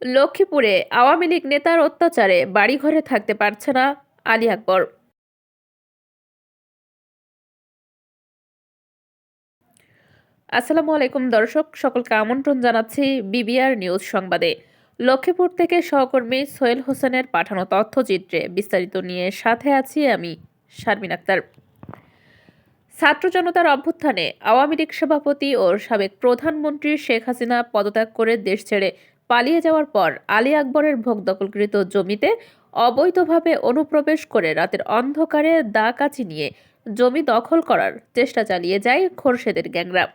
লক্ষ্মীপুরে আওয়ামী লীগ নেতার অত্যাচারে বাড়িঘরে থাকতে পারছে না আলী আকবর। আসসালামু আলাইকুম দর্শক, সকলকে আমন্ত্রণ জানাচ্ছি বিবিআর নিউজ সংবাদে। লক্ষ্মীপুর থেকে সহকর্মী সোহেল হোসেনের পাঠানো তথ্যচিত্রে বিস্তারিত নিয়ে সাথে আছি আমি শারমিন আক্তার। ছাত্র জনতার অভ্যুত্থানে আওয়ামী লীগ সভাপতি ও সাবেক প্রধানমন্ত্রী শেখ হাসিনা পদত্যাগ করে দেশ ছেড়ে পালিয়ে যাওয়ার পর আলী আকবরের ভোগ দখলকৃত জমিতে অবৈধভাবে অনুপ্রবেশ করে রাতের অন্ধকারে দা কাচি নিয়ে জমি দখল করার চেষ্টা চালিয়ে যায় খোরশেদের গ্যাংরা।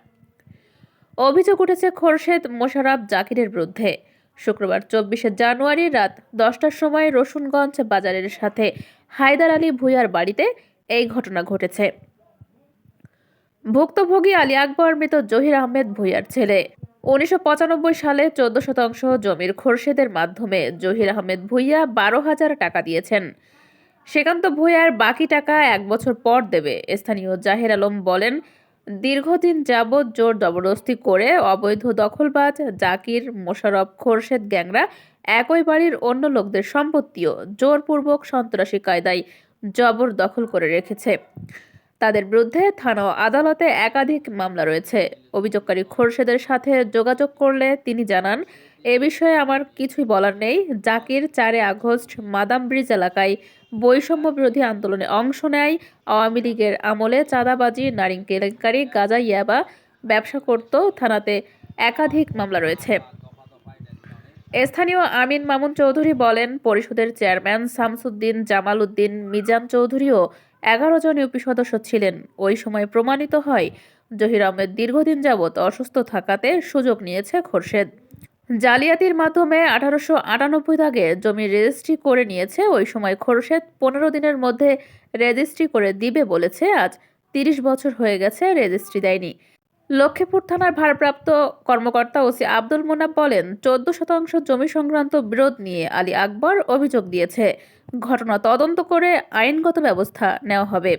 অভিযোগ উঠেছে খোরশেদ মোশাররফ জাকিরের বিরুদ্ধে। শুক্রবার 24শে জানুয়ারি রাত 10টার সময় রসুনগঞ্জ বাজারের সাথে হায়দার আলী ভূঁইয়ার বাড়িতে এই ঘটনা ঘটেছে। ভুক্তভোগী আলী আকবর মৃত জহির আহমেদ ভূঁইয়ার ছেলে। 1995 সালে 14% জমির খোরশেদের মাধ্যমে জহির আহমেদ ভূঁইয়া 12,000 টাকা দিয়েছেন। সেকান্ত ভূঁইয়ার বাকি টাকা 1 বছর পর দেবে। স্থানীয় জাহের আলম বলেন, দীর্ঘদিন যাবৎ জোর জবরদস্তি করে অবৈধ দখলবাজ জাকির, মোশাররফ, খোরশেদ গ্যাংরা একই বাড়ির অন্য লোকদের সম্পত্তিও জোরপূর্বক সন্ত্রাসী কায়দায় জবরদখল করে রেখেছে। তাদের বিরুদ্ধে থানা ও আদালতে একাধিক মামলা রয়েছে। অভিযোগকারী খোরশেদের সাথে যোগাযোগ করলে তিনি জানান, এ বিষয়ে আমার কিছুই বলার নেই। জাকির 4 আগস্ট মাদাম ব্রিজ এলাকায় বৈষম্য বিরোধী আন্দোলনে অংশ নেয়। আওয়ামী লীগের আমলে চাঁদাবাজি, নারী কেলেঙ্কারি, গাঁজা, ইয়াবা ব্যবসা করত। থানাতে একাধিক মামলা রয়েছে। স্থানীয় আমিন মামুন চৌধুরী বলেন, পরিষদের চেয়ারম্যান শামসুদ্দিন, জামাল উদ্দিন, মিজান চৌধুরীও 11 জন ইউপি সদস্য ছিলেন। ওই সময় প্রমাণিত হয় জহির আহমেদ দীর্ঘদিন যাবৎ অসুস্থ থাকাতে সুযোগ নিয়েছে খোরশেদ। জালিয়াতির মাধ্যমে 1898 দাগে জমি রেজিস্ট্রি করে নিয়েছে। ওই সময় খোরশেদ 15 দিনের মধ্যে রেজিস্ট্রি করে দিবে বলেছে। আজ 30 বছর হয়ে গেছে, রেজিস্ট্রি দেয়নি। লক্ষ্মীপুর থানার ভারপ্রাপ্ত কর্মকর্তা ওসি আব্দুল মোনাব বলেন, 14% জমি সংক্রান্ত বিরোধ নিয়ে আলী আকবর অভিযোগ দিয়েছে। ঘটনা তদন্ত করে আইনগত ব্যবস্থা নেওয়া হবে।